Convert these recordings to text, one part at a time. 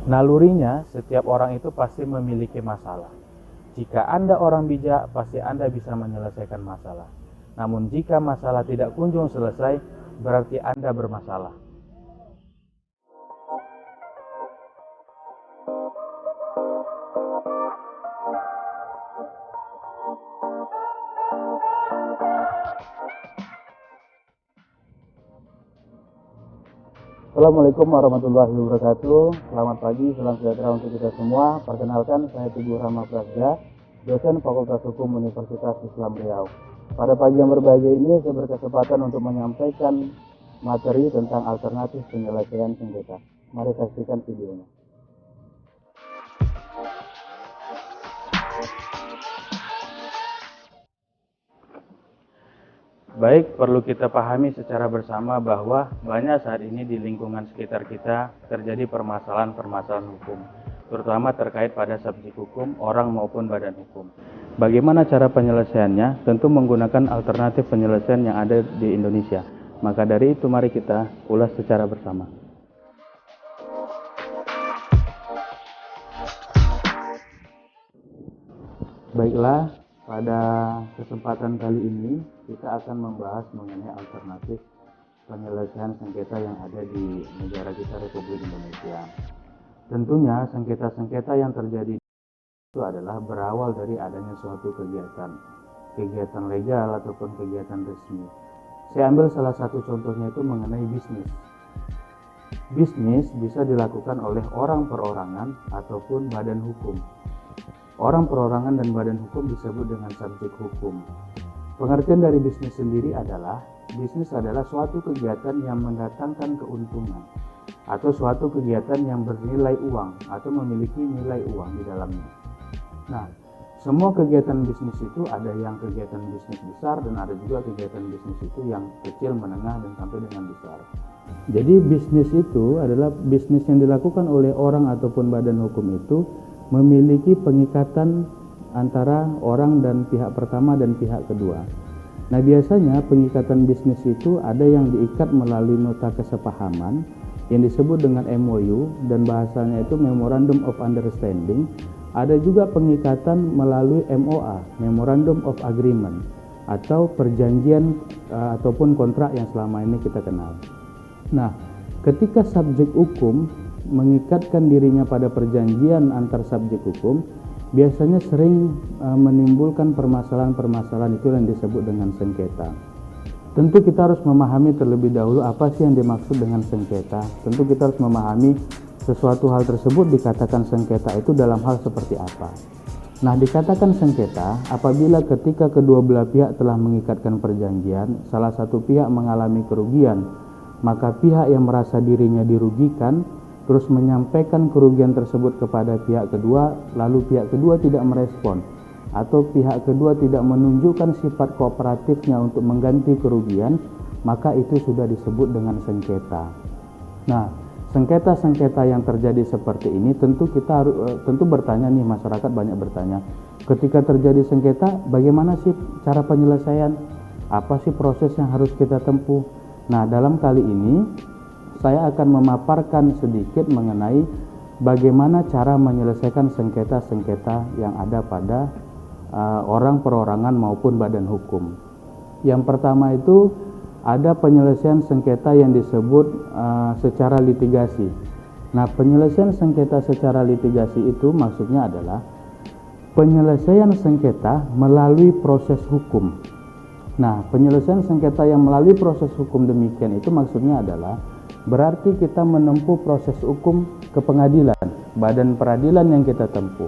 Nalurinya, setiap orang itu pasti memiliki masalah. Jika Anda orang bijak, pasti Anda bisa menyelesaikan masalah. Namun jika masalah tidak kunjung selesai, berarti Anda bermasalah. Assalamualaikum warahmatullahi wabarakatuh. Selamat pagi, salam sejahtera untuk kita semua. Perkenalkan, saya Teguh Rahma Prasja, dosen Fakultas Hukum Universitas Islam Riau. Pada pagi yang berbahagia ini, saya berkesempatan untuk menyampaikan materi tentang alternatif penyelesaian sengketa. Mari saksikan videonya. Baik, perlu kita pahami secara bersama bahwa banyak saat ini di lingkungan sekitar kita terjadi permasalahan-permasalahan hukum, terutama terkait pada subjek hukum, orang maupun badan hukum. Bagaimana cara penyelesaiannya? Tentu menggunakan alternatif penyelesaian yang ada di Indonesia. Maka dari itu mari kita ulas secara bersama. Baiklah, pada kesempatan kali ini kita akan membahas mengenai alternatif penyelesaian sengketa yang ada di negara kita, Republik Indonesia. Tentunya sengketa-sengketa yang terjadi itu adalah berawal dari adanya suatu kegiatan legal ataupun kegiatan resmi. Saya ambil salah satu contohnya itu mengenai bisnis. Bisnis bisa dilakukan oleh orang perorangan ataupun badan hukum. Orang perorangan dan badan hukum disebut dengan subjek hukum. Pengertian dari bisnis sendiri adalah, bisnis adalah suatu kegiatan yang mendatangkan keuntungan atau suatu kegiatan yang bernilai uang atau memiliki nilai uang di dalamnya. Nah, semua kegiatan bisnis itu ada yang kegiatan bisnis besar dan ada juga kegiatan bisnis itu yang kecil, menengah, dan sampai dengan besar. Jadi bisnis itu adalah bisnis yang dilakukan oleh orang ataupun badan hukum itu memiliki pengikatan antara orang dan pihak pertama dan pihak kedua. Nah, biasanya pengikatan bisnis itu ada yang diikat melalui nota kesepahaman yang disebut dengan MOU dan bahasanya itu Memorandum of Understanding. Ada juga pengikatan melalui MOA, Memorandum of Agreement, atau perjanjian ataupun kontrak yang selama ini kita kenal. Nah, ketika subjek hukum mengikatkan dirinya pada perjanjian antar subjek hukum, biasanya sering menimbulkan permasalahan-permasalahan itu yang disebut dengan sengketa. Tentu kita harus memahami terlebih dahulu apa sih yang dimaksud dengan sengketa. Tentu kita harus memahami sesuatu hal tersebut dikatakan sengketa itu dalam hal seperti apa. Nah, dikatakan sengketa apabila ketika kedua belah pihak telah mengikatkan perjanjian, salah satu pihak mengalami kerugian, maka pihak yang merasa dirinya dirugikan terus menyampaikan kerugian tersebut kepada pihak kedua, lalu pihak kedua tidak merespon atau pihak kedua tidak menunjukkan sifat kooperatifnya untuk mengganti kerugian, maka itu sudah disebut dengan sengketa. Nah, sengketa-sengketa yang terjadi seperti ini tentu bertanya nih, masyarakat banyak bertanya, ketika terjadi sengketa bagaimana sih cara penyelesaian? Apa sih proses yang harus kita tempuh? Nah, dalam kali ini saya akan memaparkan sedikit mengenai bagaimana cara menyelesaikan sengketa-sengketa yang ada pada orang perorangan maupun badan hukum. Yang pertama itu ada penyelesaian sengketa yang disebut secara litigasi. Nah, penyelesaian sengketa secara litigasi itu maksudnya adalah penyelesaian sengketa melalui proses hukum. Nah, penyelesaian sengketa yang melalui proses hukum demikian itu maksudnya adalah berarti kita menempuh proses hukum ke pengadilan, badan peradilan yang kita tempuh.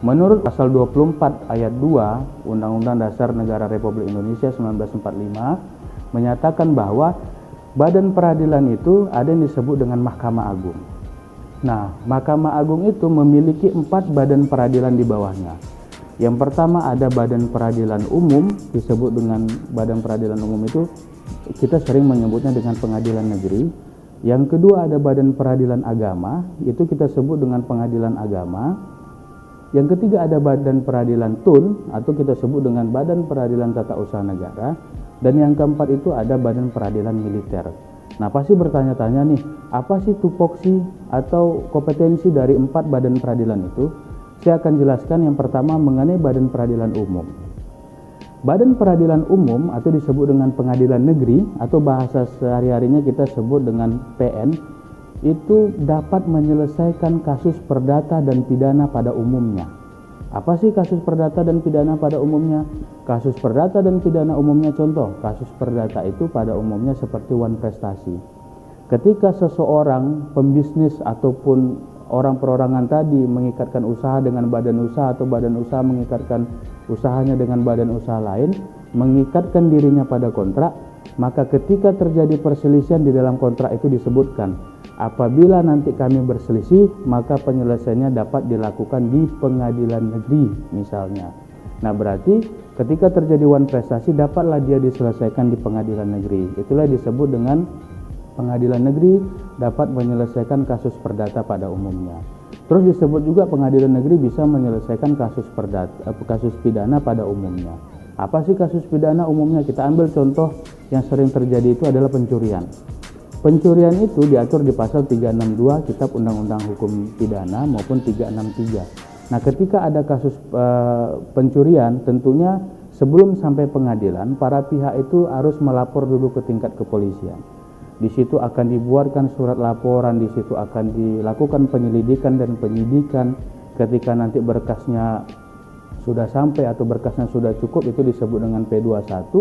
Menurut pasal 24 ayat 2 Undang-Undang Dasar Negara Republik Indonesia 1945 menyatakan bahwa badan peradilan itu ada yang disebut dengan Mahkamah Agung. Nah, Mahkamah Agung itu memiliki 4 badan peradilan di bawahnya. Yang pertama ada Badan Peradilan Umum, disebut dengan Badan Peradilan Umum itu kita sering menyebutnya dengan Pengadilan Negeri. Yang kedua ada Badan Peradilan Agama, itu kita sebut dengan Pengadilan Agama. Yang ketiga ada Badan Peradilan Tun, atau kita sebut dengan Badan Peradilan Tata Usaha Negara. Dan yang keempat itu ada Badan Peradilan Militer. Nah, pasti bertanya-tanya nih, apa sih tupoksi atau kompetensi dari 4 badan peradilan itu? Saya akan jelaskan yang pertama mengenai Badan Peradilan Umum. Badan Peradilan Umum atau disebut dengan Pengadilan Negeri atau bahasa sehari-harinya kita sebut dengan PN, itu dapat menyelesaikan kasus perdata dan pidana pada umumnya. Apa sih kasus perdata dan pidana pada umumnya? Kasus perdata dan pidana umumnya, contoh, kasus perdata itu pada umumnya seperti wan prestasi. Ketika seseorang pembisnis ataupun orang perorangan tadi mengikatkan usaha dengan badan usaha atau badan usaha mengikatkan usahanya dengan badan usaha lain, mengikatkan dirinya pada kontrak, maka ketika terjadi perselisihan di dalam kontrak itu disebutkan, apabila nanti kami berselisih, maka penyelesaiannya dapat dilakukan di pengadilan negeri misalnya. Nah, berarti ketika terjadi wan prestasi dapatlah dia diselesaikan di pengadilan negeri. Itulah disebut dengan pengadilan negeri dapat menyelesaikan kasus perdata pada umumnya. Terus disebut juga pengadilan negeri bisa menyelesaikan kasus pidana pada umumnya. Apa sih kasus pidana umumnya? Kita ambil contoh yang sering terjadi itu adalah pencurian. Pencurian itu diatur di pasal 362 Kitab Undang-Undang Hukum Pidana maupun 363. Nah, ketika ada kasus pencurian, tentunya sebelum sampai pengadilan, para pihak itu harus melapor dulu ke tingkat kepolisian. Di situ akan dibuatkan surat laporan, di situ akan dilakukan penyelidikan dan penyidikan. Ketika nanti berkasnya sudah sampai atau berkasnya sudah cukup, itu disebut dengan P21,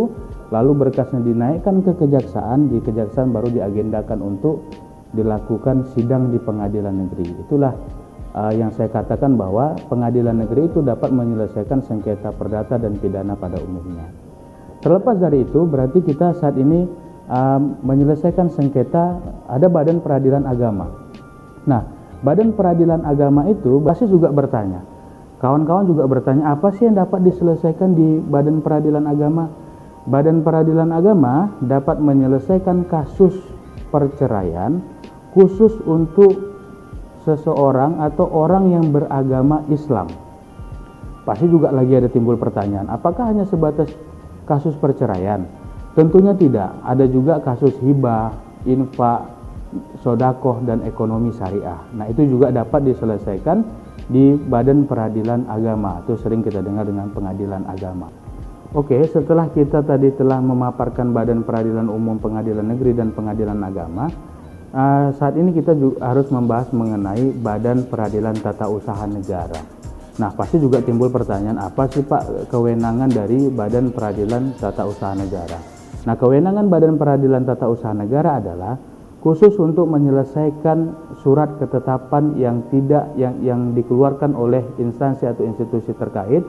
lalu berkasnya dinaikkan ke kejaksaan, di kejaksaan baru diagendakan untuk dilakukan sidang di pengadilan negeri. Itulah yang saya katakan bahwa pengadilan negeri itu dapat menyelesaikan sengketa perdata dan pidana pada umumnya. Terlepas dari itu, berarti kita saat ini menyelesaikan sengketa, ada Badan Peradilan Agama. Nah, Badan Peradilan Agama itu pasti juga bertanya, kawan-kawan juga bertanya, apa sih yang dapat diselesaikan di Badan Peradilan Agama? Badan Peradilan Agama dapat menyelesaikan kasus perceraian khusus untuk seseorang atau orang yang beragama Islam. Pasti juga lagi ada timbul pertanyaan, apakah hanya sebatas kasus perceraian? Tentunya tidak, ada juga kasus hibah, infak, sodakoh, dan ekonomi syariah. Nah, itu juga dapat diselesaikan di Badan Peradilan Agama, atau sering kita dengar dengan Pengadilan Agama. Oke, setelah kita tadi telah memaparkan Badan Peradilan Umum, Pengadilan Negeri, dan Pengadilan Agama, saat ini kita juga harus membahas mengenai Badan Peradilan Tata Usaha Negara. Nah, pasti juga timbul pertanyaan, apa sih Pak kewenangan dari Badan Peradilan Tata Usaha Negara? Nah, kewenangan Badan Peradilan Tata Usaha Negara adalah khusus untuk menyelesaikan surat ketetapan yang dikeluarkan oleh instansi atau institusi terkait,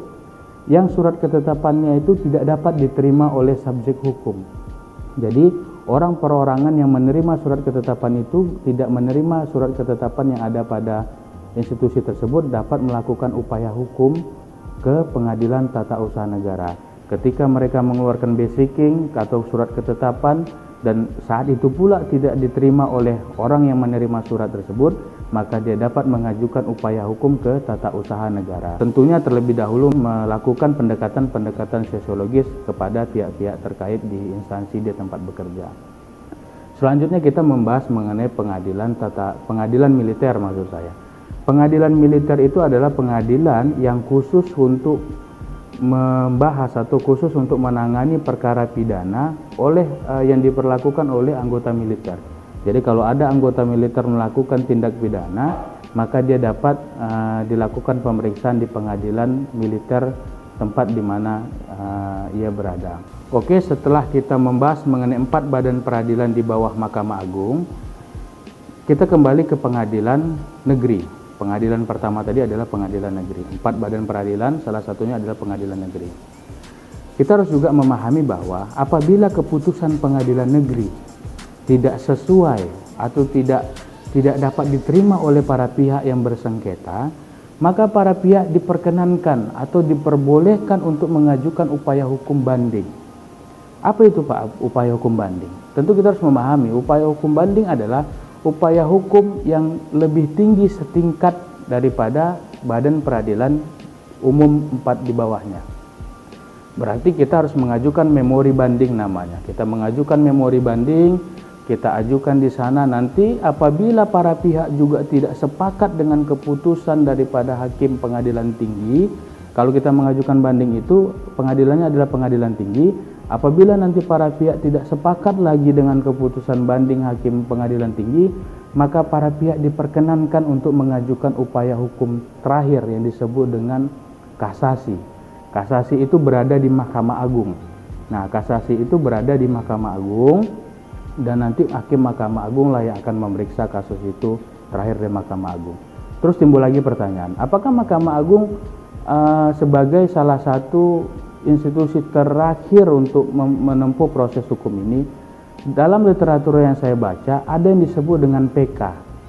yang surat ketetapannya itu tidak dapat diterima oleh subjek hukum. Jadi, orang perorangan yang menerima surat ketetapan itu tidak menerima surat ketetapan yang ada pada institusi tersebut dapat melakukan upaya hukum ke Pengadilan Tata Usaha Negara. Ketika mereka mengeluarkan basiking atau surat ketetapan dan saat itu pula tidak diterima oleh orang yang menerima surat tersebut, maka dia dapat mengajukan upaya hukum ke Tata Usaha Negara. Tentunya terlebih dahulu melakukan pendekatan-pendekatan sosiologis kepada pihak-pihak terkait di instansi di tempat bekerja. Selanjutnya kita membahas mengenai pengadilan militer maksud saya. Pengadilan militer itu adalah pengadilan yang khusus untuk membahas atau khusus untuk menangani perkara pidana yang diperlakukan oleh anggota militer. Jadi kalau ada anggota militer melakukan tindak pidana, maka dia dapat dilakukan pemeriksaan di pengadilan militer tempat di mana ia berada. Oke, setelah kita membahas mengenai 4 badan peradilan di bawah Mahkamah Agung, kita kembali ke pengadilan negeri. Pengadilan pertama tadi adalah pengadilan negeri. 4 badan peradilan, salah satunya adalah pengadilan negeri. Kita harus juga memahami bahwa apabila keputusan pengadilan negeri tidak sesuai atau tidak dapat diterima oleh para pihak yang bersengketa, maka para pihak diperkenankan atau diperbolehkan untuk mengajukan upaya hukum banding. Apa itu Pak upaya hukum banding? Tentu kita harus memahami upaya hukum banding adalah upaya hukum yang lebih tinggi setingkat daripada badan peradilan umum 4 di bawahnya. Berarti kita harus mengajukan memori banding namanya. Kita mengajukan memori banding kita ajukan di sana. Nanti apabila para pihak juga tidak sepakat dengan keputusan daripada hakim pengadilan tinggi, kalau kita mengajukan banding itu pengadilannya adalah pengadilan tinggi. Apabila nanti para pihak tidak sepakat lagi dengan keputusan banding hakim pengadilan tinggi, maka para pihak diperkenankan untuk mengajukan upaya hukum terakhir yang disebut dengan kasasi. Kasasi itu berada di Mahkamah Agung. Nah, kasasi itu berada di Mahkamah Agung, dan nanti hakim Mahkamah Agung lah yang akan memeriksa kasus itu terakhir di Mahkamah Agung. Terus timbul lagi pertanyaan, apakah Mahkamah Agung sebagai salah satu institusi terakhir untuk menempuh proses hukum ini? Dalam literatur yang saya baca ada yang disebut dengan PK,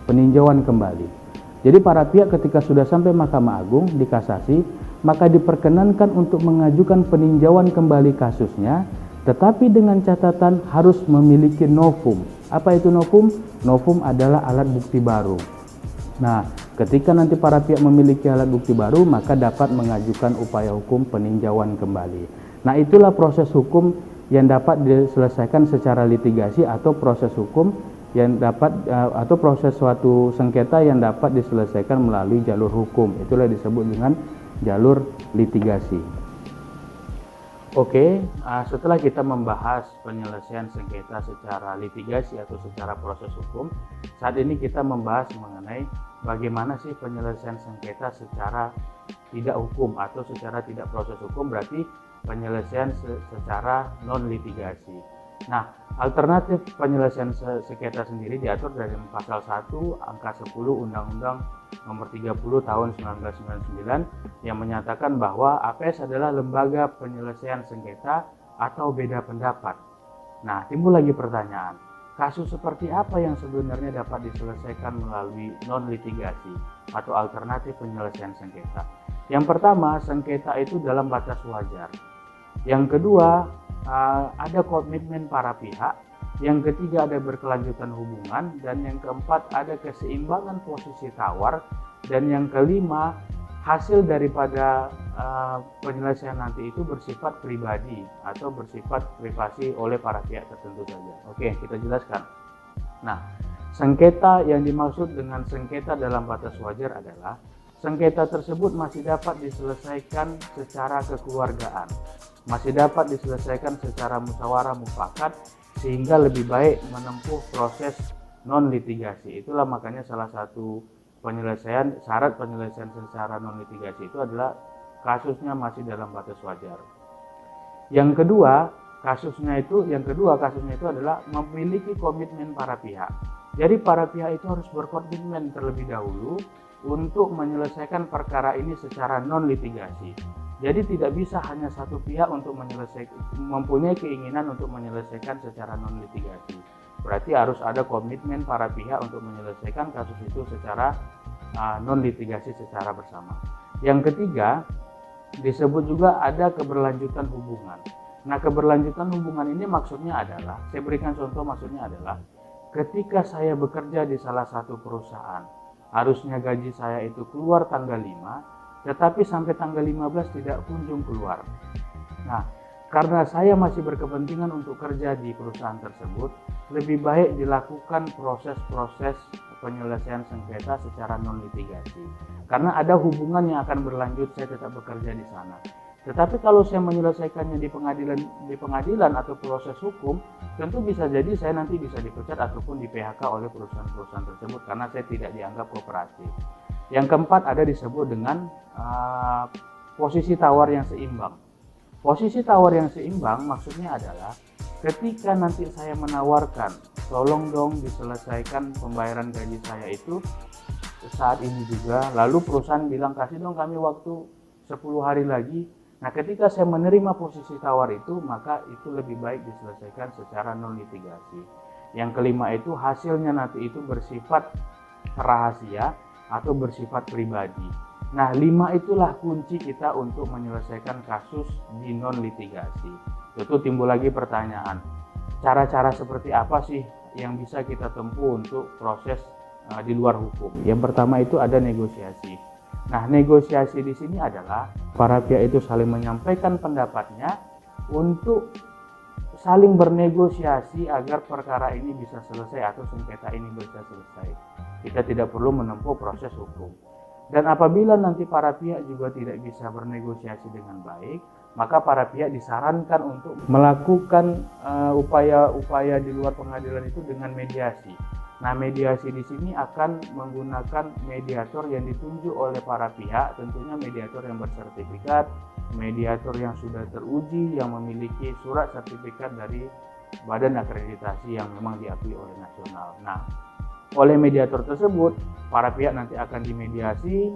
peninjauan kembali. Jadi para pihak ketika sudah sampai Mahkamah Agung di kasasi, maka diperkenankan untuk mengajukan peninjauan kembali kasusnya, tetapi dengan catatan harus memiliki novum. Apa itu novum? Novum adalah alat bukti baru. Nah, ketika nanti para pihak memiliki alat bukti baru, maka dapat mengajukan upaya hukum peninjauan kembali. Nah, itulah proses hukum yang dapat diselesaikan secara litigasi, atau proses hukum yang dapat atau proses suatu sengketa yang dapat diselesaikan melalui jalur hukum. Itulah disebut dengan jalur litigasi. Oke, setelah kita membahas penyelesaian sengketa secara litigasi atau secara proses hukum, saat ini kita membahas mengenai bagaimana sih penyelesaian sengketa secara tidak hukum atau secara tidak proses hukum, berarti penyelesaian secara non litigasi. Nah, alternatif penyelesaian sengketa sendiri diatur dari pasal 1 angka 10 Undang-Undang Nomor 30 Tahun 1999 yang menyatakan bahwa APS adalah lembaga penyelesaian sengketa atau beda pendapat. Nah, timbul lagi pertanyaan, kasus seperti apa yang sebenarnya dapat diselesaikan melalui non litigasi atau alternatif penyelesaian sengketa? Yang pertama, sengketa itu dalam batas wajar. Yang kedua, ada komitmen para pihak. Yang ketiga, ada berkelanjutan hubungan. Dan yang keempat, ada keseimbangan posisi tawar. Dan yang kelima, hasil daripada penyelesaian nanti itu bersifat pribadi atau bersifat privasi oleh para pihak tertentu saja. Oke, kita jelaskan. Nah, sengketa yang dimaksud dengan sengketa dalam batas wajar adalah sengketa tersebut masih dapat diselesaikan secara kekeluargaan, masih dapat diselesaikan secara musyawarah mufakat, sehingga lebih baik menempuh proses non litigasi. Itulah makanya salah satu penyelesaian, syarat penyelesaian secara non litigasi itu adalah kasusnya masih dalam batas wajar. Yang kedua kasusnya itu adalah memiliki komitmen para pihak. Jadi para pihak itu harus berkomitmen terlebih dahulu untuk menyelesaikan perkara ini secara non litigasi. Jadi tidak bisa hanya satu pihak untuk mempunyai keinginan untuk menyelesaikan secara non litigasi. Berarti harus ada komitmen para pihak untuk menyelesaikan kasus itu secara non litigasi secara bersama. Yang ketiga, disebut juga ada keberlanjutan hubungan. Nah, keberlanjutan hubungan ini maksudnya adalah, saya berikan contoh, maksudnya adalah ketika saya bekerja di salah satu perusahaan, harusnya gaji saya itu keluar tanggal 5, tetapi sampai tanggal 15 tidak kunjung keluar. Nah, karena saya masih berkepentingan untuk kerja di perusahaan tersebut, lebih baik dilakukan proses-proses penyelesaian sengketa secara non litigasi. Karena ada hubungan yang akan berlanjut, saya tetap bekerja di sana. Tetapi kalau saya menyelesaikannya di pengadilan atau proses hukum, tentu bisa jadi saya nanti bisa dipecat ataupun di PHK oleh perusahaan-perusahaan tersebut karena saya tidak dianggap kooperatif. Yang keempat ada disebut dengan posisi tawar yang seimbang. Posisi tawar yang seimbang maksudnya adalah ketika nanti saya menawarkan, tolong dong diselesaikan pembayaran gaji saya itu saat ini juga, lalu perusahaan bilang kasih dong kami waktu 10 hari lagi. Nah, ketika saya menerima posisi tawar itu, maka itu lebih baik diselesaikan secara non litigasi. Yang kelima itu hasilnya nanti itu bersifat rahasia atau bersifat pribadi. Nah, 5 itulah kunci kita untuk menyelesaikan kasus di non litigasi. Tentu timbul lagi pertanyaan, cara-cara seperti apa sih yang bisa kita tempuh untuk proses di luar hukum? Yang pertama itu ada negosiasi. Nah, negosiasi di sini adalah para pihak itu saling menyampaikan pendapatnya untuk saling bernegosiasi agar perkara ini bisa selesai atau sengketa ini bisa selesai. Kita tidak perlu menempuh proses hukum. Dan apabila nanti para pihak juga tidak bisa bernegosiasi dengan baik, maka para pihak disarankan untuk melakukan upaya-upaya di luar pengadilan itu dengan mediasi. Nah, mediasi di sini akan menggunakan mediator yang ditunjuk oleh para pihak, tentunya mediator yang bersertifikat, mediator yang sudah teruji, yang memiliki surat sertifikat dari badan akreditasi yang memang diakui oleh nasional. Nah, oleh mediator tersebut, para pihak nanti akan dimediasi,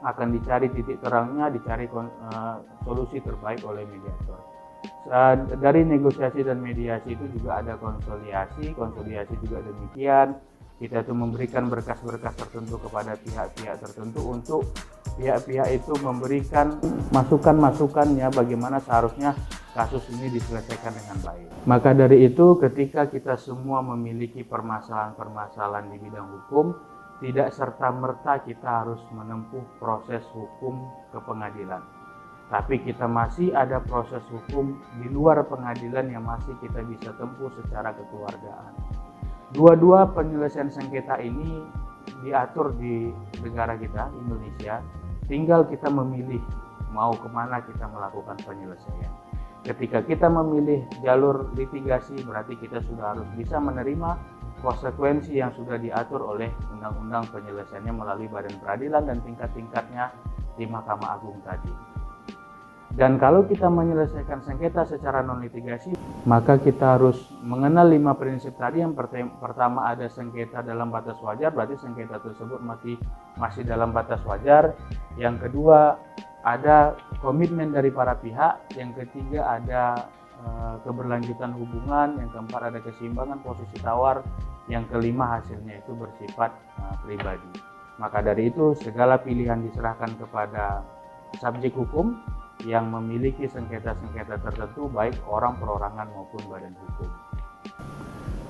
akan dicari titik terangnya, dicari solusi terbaik oleh mediator. Dari negosiasi dan mediasi itu juga ada konsiliasi juga demikian. Kita itu memberikan berkas-berkas tertentu kepada pihak-pihak tertentu untuk pihak-pihak itu memberikan masukan-masukannya bagaimana seharusnya kasus ini diselesaikan dengan baik. Maka dari itu, ketika kita semua memiliki permasalahan-permasalahan di bidang hukum, tidak serta-merta kita harus menempuh proses hukum ke pengadilan. Tapi kita masih ada proses hukum di luar pengadilan yang masih kita bisa tempuh secara kekeluargaan. Dua-dua penyelesaian sengketa ini diatur di negara kita, Indonesia. Tinggal kita memilih mau kemana kita melakukan penyelesaian. Ketika kita memilih jalur litigasi, berarti kita sudah harus bisa menerima konsekuensi yang sudah diatur oleh undang-undang penyelesaiannya melalui badan peradilan dan tingkat-tingkatnya di Mahkamah Agung tadi. Dan kalau kita menyelesaikan sengketa secara non-litigasi, maka kita harus mengenal 5 prinsip tadi. Yang pertama, ada sengketa dalam batas wajar, berarti sengketa tersebut masih dalam batas wajar. Yang kedua, ada komitmen dari para pihak. Yang ketiga, ada keberlanjutan hubungan. Yang keempat, ada keseimbangan posisi tawar. Yang kelima, hasilnya itu bersifat pribadi. Maka dari itu, segala pilihan diserahkan kepada subjek hukum yang memiliki sengketa-sengketa tertentu, baik orang perorangan maupun badan hukum.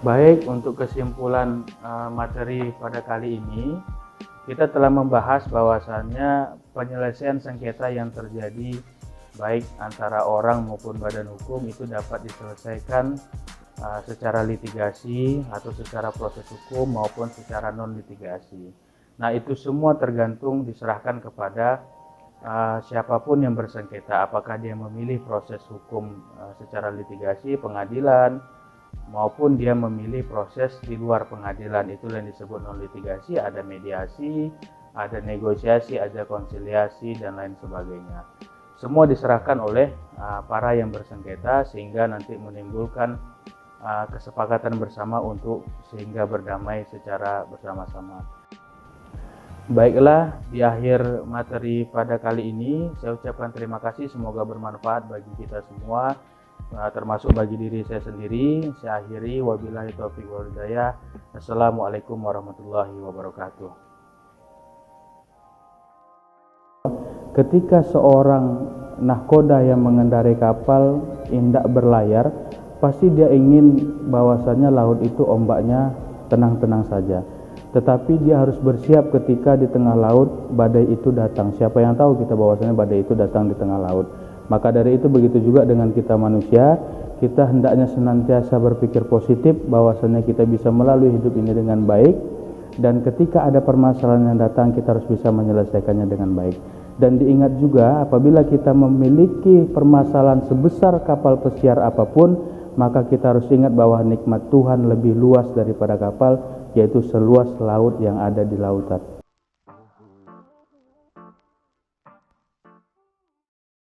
Baik, untuk kesimpulan materi pada kali ini, kita telah membahas bahwasannya penyelesaian sengketa yang terjadi baik antara orang maupun badan hukum itu dapat diselesaikan secara litigasi atau secara proses hukum maupun secara non-litigasi. Nah, itu semua tergantung diserahkan kepada siapapun yang bersengketa, apakah dia memilih proses hukum secara litigasi, pengadilan, maupun dia memilih proses di luar pengadilan. Itulah yang disebut non-litigasi, ada mediasi, ada negosiasi, ada konsiliasi, dan lain sebagainya. Semua diserahkan oleh para yang bersengketa sehingga nanti menimbulkan kesepakatan bersama untuk sehingga berdamai secara bersama-sama. Baiklah, di akhir materi pada kali ini saya ucapkan terima kasih, semoga bermanfaat bagi kita semua, termasuk bagi diri saya sendiri. Saya akhiri, wabillahi taufiq wal hidayah. Assalamualaikum warahmatullahi wabarakatuh. Ketika seorang nahkoda yang mengendarai kapal hendak berlayar, pasti dia ingin bahwasannya laut itu ombaknya tenang-tenang saja. Tetapi dia harus bersiap ketika di tengah laut badai itu datang. Siapa yang tahu kita bahwasanya badai itu datang di tengah laut. Maka dari itu begitu juga dengan kita manusia, kita hendaknya senantiasa berpikir positif bahwasanya kita bisa melalui hidup ini dengan baik, dan ketika ada permasalahan yang datang kita harus bisa menyelesaikannya dengan baik. Dan diingat juga, apabila kita memiliki permasalahan sebesar kapal pesiar apapun, maka kita harus ingat bahwa nikmat Tuhan lebih luas daripada kapal, yaitu seluas laut yang ada di lautan.